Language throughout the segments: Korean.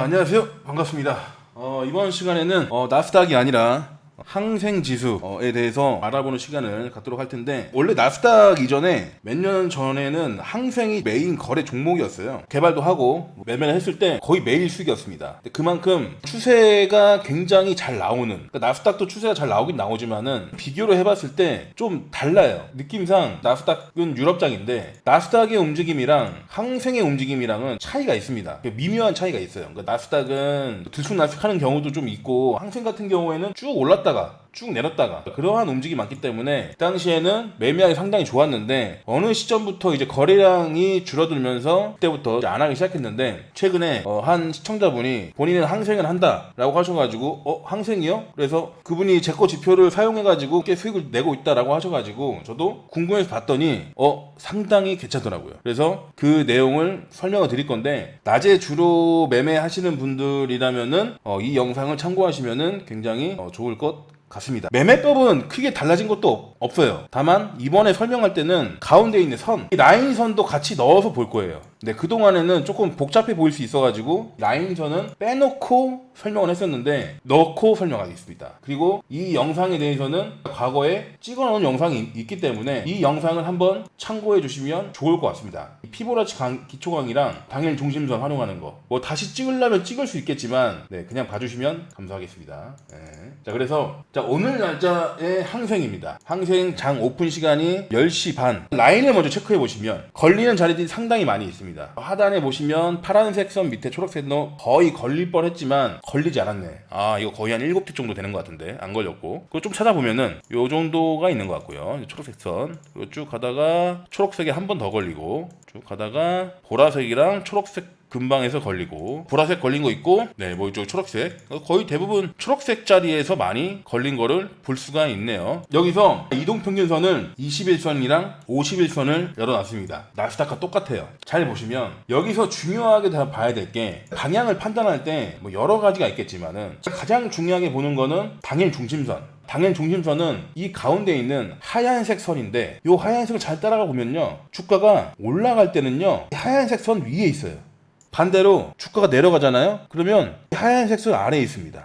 안녕하세요. 반갑습니다. 이번 시간에는 나스닥이 아니라 항생지수에 대해서 알아보는 시간을 갖도록 할 텐데, 원래 나스닥 이전에 몇 년 전에는 항생이 메인 거래 종목이었어요. 개발도 하고 매매를 했을 때 거의 매일 수익이었습니다. 그만큼 추세가 굉장히 잘 나오는, 그러니까 나스닥도 추세가 잘 나오긴 나오지만은 비교를 해봤을 때 좀 달라요. 느낌상 나스닥은 유럽장인데 나스닥의 움직임이랑 항생의 움직임이랑은 차이가 있습니다. 미묘한 차이가 있어요. 그러니까 나스닥은 들쑥날쑥하는 경우도 좀 있고, 항생 같은 경우에는 쭉 올랐다가 쭉 내렸다가 그러한 움직임이 많기 때문에 당시에는 매매하기 상당히 좋았는데, 어느 시점부터 이제 거래량이 줄어들면서 그때부터 이제 안 하기 시작했는데, 최근에 한 시청자분이 본인은 항생을 한다라고 하셔가지고 항생이요? 그래서 그분이 제 거 지표를 사용해가지고 꽤 수익을 내고 있다라고 하셔가지고 저도 궁금해서 봤더니 상당히 괜찮더라고요. 그래서 그 내용을 설명을 드릴 건데, 낮에 주로 매매하시는 분들이라면은 이 영상을 참고하시면은 굉장히 좋을 것 같습니다. 매매법은 크게 달라진 것도 없어요. 다만 이번에 설명할 때는 가운데 있는 선, 이 라인선도 같이 넣어서 볼 거예요. 근데 그동안에는 조금 복잡해 보일 수 있어가지고 라인선은 빼놓고 설명을 했었는데 넣고 설명하겠습니다. 그리고 이 영상에 대해서는 과거에 찍어놓은 영상이 있기 때문에 이 영상을 한번 참고해 주시면 좋을 것 같습니다. 피보나치 기초강이랑 당일 중심선 활용하는 거 뭐 다시 찍으려면 찍을 수 있겠지만 그냥 봐주시면 감사하겠습니다. 자, 그래서 오늘 날짜의 항생입니다. 항생 장 오픈 시간이 10시 반. 라인을 먼저 체크해 보시면 걸리는 자리들이 상당히 많이 있습니다. 하단에 보시면 파란색 선 밑에 초록색 선 거의 걸릴 뻔했지만 걸리지 않았네. 이거 거의 한 7틱 정도 되는 것 같은데 안 걸렸고, 그거 좀 찾아보면은 요 정도가 있는 것 같고요. 초록색 선 쭉 가다가 초록색에 한 번 더 걸리고, 쭉 가다가 보라색이랑 초록색 근방에서 걸리고, 보라색 걸린 거 있고, 뭐 이쪽 초록색, 거의 대부분 초록색 자리에서 많이 걸린 거를 볼 수가 있네요. 여기서 이동평균선을 21선이랑 51선을 열어놨습니다. 나스닥과 똑같아요. 잘 보시면 여기서 중요하게 다 봐야 될 게, 방향을 판단할 때 뭐 여러 가지가 있겠지만은 가장 중요하게 보는 거는 당일 중심선. 당일 중심선은 이 가운데 있는 하얀색 선인데, 이 하얀색을 잘 따라가 보면요, 주가가 올라갈 때는요 하얀색 선 위에 있어요. 반대로 주가가 내려가잖아요. 그러면 하얀색 선 아래에 있습니다.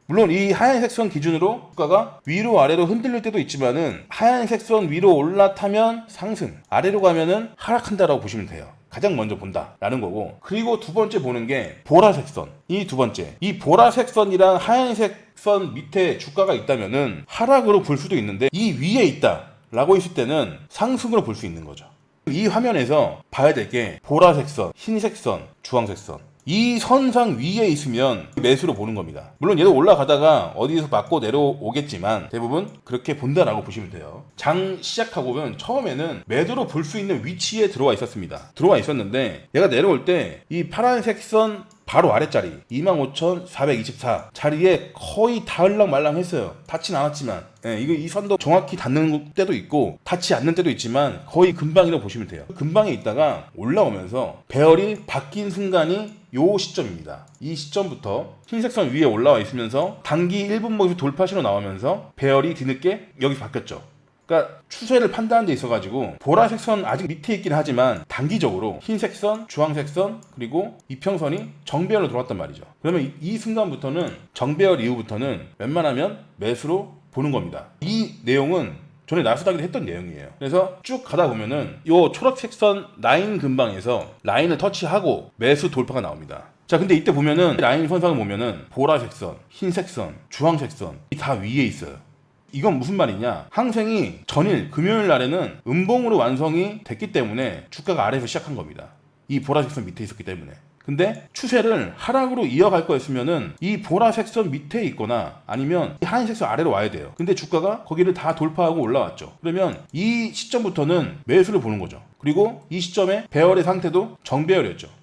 물론 이 하얀색 선 기준으로 주가가 위로 아래로 흔들릴 때도 있지만은, 하얀색 선 위로 올라타면 상승, 아래로 가면은 하락한다라고 보시면 돼요. 가장 먼저 본다라는 거고, 그리고 두 번째 보는 게 보라색 선. 이 두 번째, 이 보라색 선이랑 하얀색 선 밑에 주가가 있다면은 하락으로 볼 수도 있는데, 이 위에 있다라고 했을 때는 상승으로 볼 수 있는 거죠. 이 화면에서 봐야 될 게 보라색 선, 흰색 선, 주황색 선, 이 선상 위에 있으면 매수로 보는 겁니다. 물론 얘도 올라가다가 어디에서 맞고 내려오겠지만 대부분 그렇게 본다라고 보시면 돼요. 장 시작하고 보면 처음에는 매도로 볼 수 있는 위치에 들어와 있었습니다. 들어와 있었는데 얘가 내려올 때 이 파란색 선 바로 아랫자리 25,424 자리에 거의 닿을랑 말랑 했어요. 닿진 않았지만, 이 선도 정확히 닿는 때도 있고 닿지 않는 때도 있지만 거의 근방이라고 보시면 돼요. 근방에 있다가 올라오면서 배열이 바뀐 순간이 요 시점입니다. 이 시점부터 흰색 선 위에 올라와 있으면서 단기 1분목에서 돌파시로 나오면서 배열이 뒤늦게 여기 바뀌었죠. 그러니까 추세를 판단하는 데 있어가지고 보라색 선 아직 밑에 있긴 하지만 단기적으로 흰색 선, 주황색 선, 그리고 이평선이 정배열로 들어왔단 말이죠. 그러면 이 순간부터는, 정배열 이후부터는 웬만하면 매수로 보는 겁니다. 이 내용은 전에 나스닥에도 했던 내용이에요. 그래서 쭉 가다 보면은 요 초록색 선 라인 근방에서 라인을 터치하고 매수 돌파가 나옵니다. 자, 근데 이때 보면은 라인 선상을 보면은 보라색 선, 흰색 선, 주황색 선 다 위에 있어요. 이건 무슨 말이냐, 항생이 전일 금요일 날에는 음봉으로 완성이 됐기 때문에 주가가 아래에서 시작한 겁니다. 이 보라색 선 밑에 있었기 때문에. 근데 추세를 하락으로 이어갈 거였으면은 이 보라색 선 밑에 있거나 아니면 이 하얀색 선 아래로 와야 돼요. 근데 주가가 거기를 다 돌파하고 올라왔죠. 그러면 이 시점부터는 매수를 보는 거죠. 그리고 이 시점에 배열의 상태도 정배열이었죠.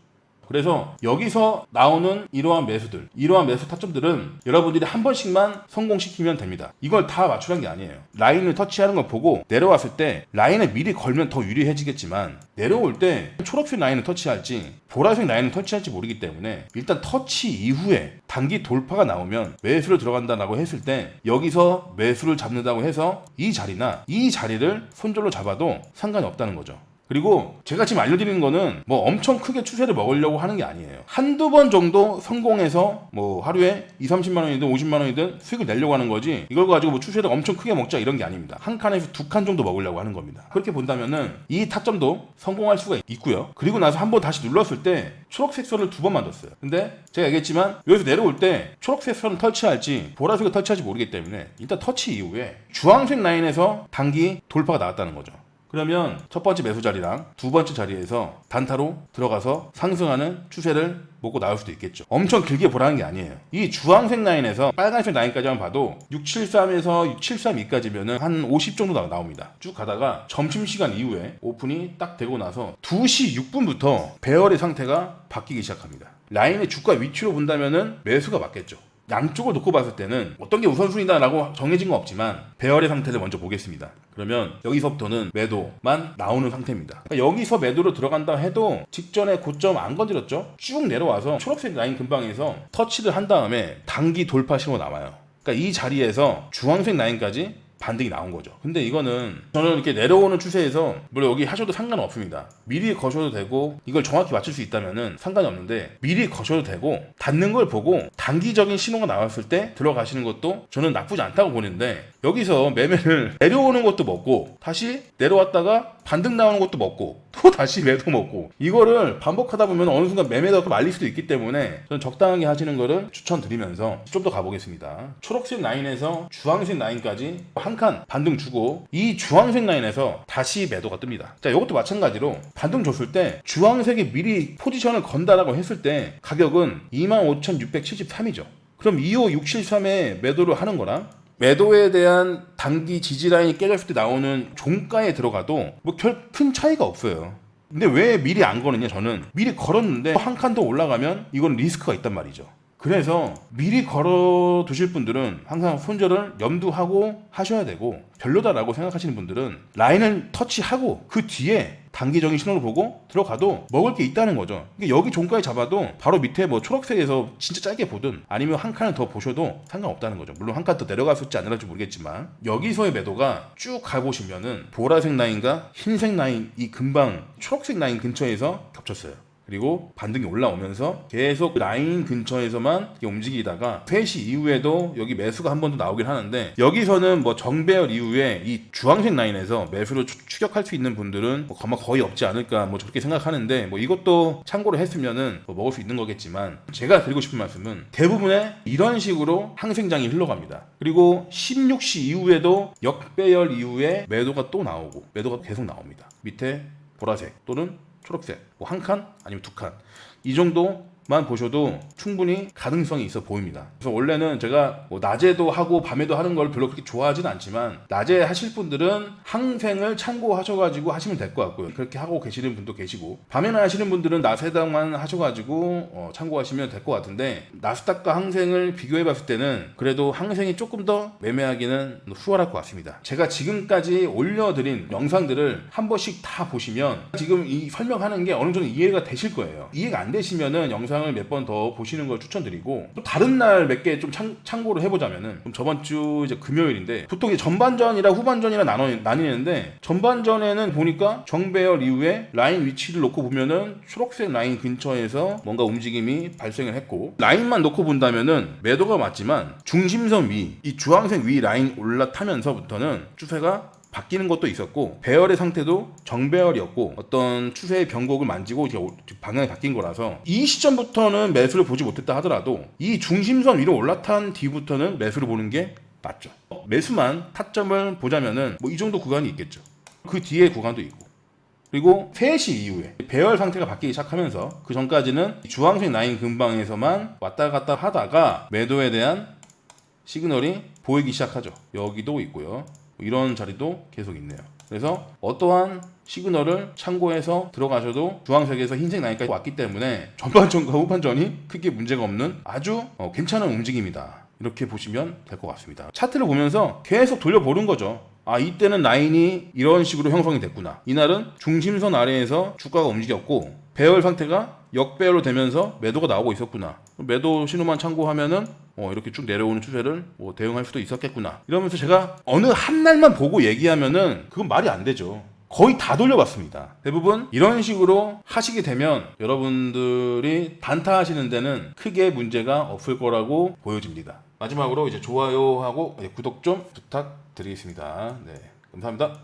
그래서 여기서 나오는 이러한 매수들, 이러한 매수 타점들은 여러분들이 한 번씩만 성공시키면 됩니다. 이걸 다 맞추라는 게 아니에요. 라인을 터치하는 걸 보고 내려왔을 때 라인을 미리 걸면 더 유리해지겠지만, 내려올 때 초록색 라인을 터치할지 보라색 라인을 터치할지 모르기 때문에 일단 터치 이후에 단기 돌파가 나오면 매수를 들어간다라고 했을 때, 여기서 매수를 잡는다고 해서 이 자리나 이 자리를 손절로 잡아도 상관이 없다는 거죠. 그리고 제가 지금 알려드리는 거는 뭐 엄청 크게 추세를 먹으려고 하는 게 아니에요. 한두 번 정도 성공해서 뭐 하루에 30만 원이든 50만 원이든 수익을 내려고 하는 거지, 이걸 가지고 뭐 추세를 엄청 크게 먹자 이런 게 아닙니다. 한 칸에서 두 칸 정도 먹으려고 하는 겁니다. 그렇게 본다면은 이 타점도 성공할 수가 있고요. 그리고 나서 한번 다시 눌렀을 때 초록색 선을 두 번 만들었어요. 근데 제가 얘기했지만 여기서 내려올 때 초록색 선을 터치할지 보라색을 터치할지 모르기 때문에 일단 터치 이후에 주황색 라인에서 단기 돌파가 나왔다는 거죠. 그러면 첫 번째 매수 자리랑 두 번째 자리에서 단타로 들어가서 상승하는 추세를 먹고 나올 수도 있겠죠. 엄청 길게 보라는 게 아니에요. 이 주황색 라인에서 빨간색 라인까지만 봐도 673에서 672까지면은 한 50 정도 나옵니다. 쭉 가다가 점심시간 이후에 오픈이 딱 되고 나서 2시 6분부터 배열의 상태가 바뀌기 시작합니다. 라인의 주가 위치로 본다면은 매수가 맞겠죠. 양쪽을 놓고 봤을 때는 어떤 게 우선순위다라고 정해진 건 없지만 배열의 상태를 먼저 보겠습니다. 그러면 여기서부터는 매도만 나오는 상태입니다. 그러니까 여기서 매도로 들어간다 해도 직전에 고점 안 건드렸죠? 쭉 내려와서 초록색 라인 근방에서 터치를 한 다음에 단기 돌파 신호 나와요. 그러니까 이 자리에서 주황색 라인까지 반등이 나온 거죠. 근데 이거는 저는 이렇게 내려오는 추세에서 물론 여기 하셔도 상관은 없습니다. 미리 거셔도 되고 이걸 정확히 맞출 수 있다면은 상관이 없는데 미리 거셔도 되고 닿는 걸 보고 단기적인 신호가 나왔을 때 들어가시는 것도 저는 나쁘지 않다고 보는데, 여기서 매매를 내려오는 것도 먹고 다시 내려왔다가 반등 나오는 것도 먹고 또 다시 매도 먹고 이거를 반복하다 보면 어느 순간 매매가 말릴 수도 있기 때문에 저는 적당하게 하시는 거를 추천드리면서 좀 더 가보겠습니다. 초록색 라인에서 주황색 라인까지 한 칸 반등 주고 이 주황색 라인에서 다시 매도가 뜹니다. 자, 이것도 마찬가지로 반등 줬을 때 주황색이 미리 포지션을 건다라고 했을 때 가격은 25,673이죠. 그럼 25,673에 매도를 하는 거랑 매도에 대한 단기 지지 라인이 깨졌을 때 나오는 종가에 들어가도 뭐 큰 차이가 없어요. 근데 왜 미리 안 거느냐? 저는 미리 걸었는데 한 칸 더 올라가면 이건 리스크가 있단 말이죠. 그래서 미리 걸어 두실 분들은 항상 손절을 염두하고 하셔야 되고, 별로다라고 생각하시는 분들은 라인을 터치하고 그 뒤에 단기적인 신호를 보고 들어가도 먹을 게 있다는 거죠. 그러니까 여기 종가에 잡아도 바로 밑에 뭐 초록색에서 진짜 짧게 보든 아니면 한 칸을 더 보셔도 상관없다는 거죠. 물론 한 칸 더 내려갔을지 안 내려갈지 모르겠지만 여기서의 매도가 쭉 가보시면은 보라색 라인과 흰색 라인 이 금방 초록색 라인 근처에서 겹쳤어요. 그리고 반등이 올라오면서 계속 라인 근처에서만 움직이다가 3시 이후에도 여기 매수가 한 번 더 나오긴 하는데, 여기서는 뭐 정배열 이후에 이 주황색 라인에서 매수를 추격할 수 있는 분들은 뭐 아마 거의 없지 않을까 뭐 저렇게 생각하는데, 뭐 이것도 참고를 했으면은 뭐 먹을 수 있는 거겠지만 제가 드리고 싶은 말씀은 대부분의 이런 식으로 항생장이 흘러갑니다. 그리고 16시 이후에도 역배열 이후에 매도가 또 나오고 매도가 계속 나옵니다. 밑에 보라색 또는 초록색 뭐 한 칸 아니면 두 칸 이 정도만 보셔도 충분히 가능성이 있어 보입니다. 그래서 원래는 제가 뭐 낮에도 하고 밤에도 하는 걸 별로 그렇게 좋아하진 않지만 낮에 하실 분들은 항생을 참고하셔가지고 하시면 될 것 같고요. 그렇게 하고 계시는 분도 계시고, 밤에는 하시는 분들은 낮에만 하셔가지고 참고하시면 될 것 같은데, 나스닥과 항생을 비교해봤을 때는 그래도 항생이 조금 더 매매하기는 수월할 것 같습니다. 제가 지금까지 올려드린 영상들을 한 번씩 다 보시면 지금 이 설명하는 게 어느 정도 이해가 되실 거예요. 이해가 안 되시면은 영상을 몇 번 더 보시는 걸 추천드리고, 또 다른 날 몇 개 좀 참고를 해보자면은, 저번 주 이제 금요일인데 보통 이제 전반전이라 후반전이라 나뉘는데, 전반전에는 보니까 정배열 이후에 라인 위치를 놓고 보면은 초록색 라인 근처에서 뭔가 움직임이 발생을 했고, 라인만 놓고 본다면은 매도가 맞지만 중심선 위, 이 주황색 위 라인 올라타면서부터는 추세가 바뀌는 것도 있었고, 배열의 상태도 정배열이었고 어떤 추세의 변곡을 만지고 방향이 바뀐 거라서 이 시점부터는 매수를 보지 못했다 하더라도 이 중심선 위로 올라탄 뒤부터는 매수를 보는 게 맞죠. 매수만 타점을 보자면은 뭐 이 정도 구간이 있겠죠. 그 뒤에 구간도 있고, 그리고 3시 이후에 배열 상태가 바뀌기 시작하면서 그 전까지는 주황색 라인 근방에서만 왔다 갔다 하다가 매도에 대한 시그널이 보이기 시작하죠. 여기도 있고요. 이런 자리도 계속 있네요. 그래서 어떠한 시그널을 참고해서 들어가셔도 주황색에서 흰색 라인까지 왔기 때문에 전반전과 후반전이 크게 문제가 없는 아주 괜찮은 움직임이다. 이렇게 보시면 될 것 같습니다. 차트를 보면서 계속 돌려보는 거죠. 아, 이때는 라인이 이런 식으로 형성이 됐구나. 이날은 중심선 아래에서 주가가 움직였고 배열 상태가 역배열로 되면서 매도가 나오고 있었구나. 매도 신호만 참고하면은 이렇게 쭉 내려오는 추세를 대응할 수도 있었겠구나. 이러면서 제가 어느 한 날만 보고 얘기하면은 그건 말이 안 되죠. 거의 다 돌려봤습니다. 대부분 이런 식으로 하시게 되면 여러분들이 단타하시는 데는 크게 문제가 없을 거라고 보여집니다. 마지막으로 이제 좋아요하고 구독 좀 부탁드리겠습니다. 네, 감사합니다.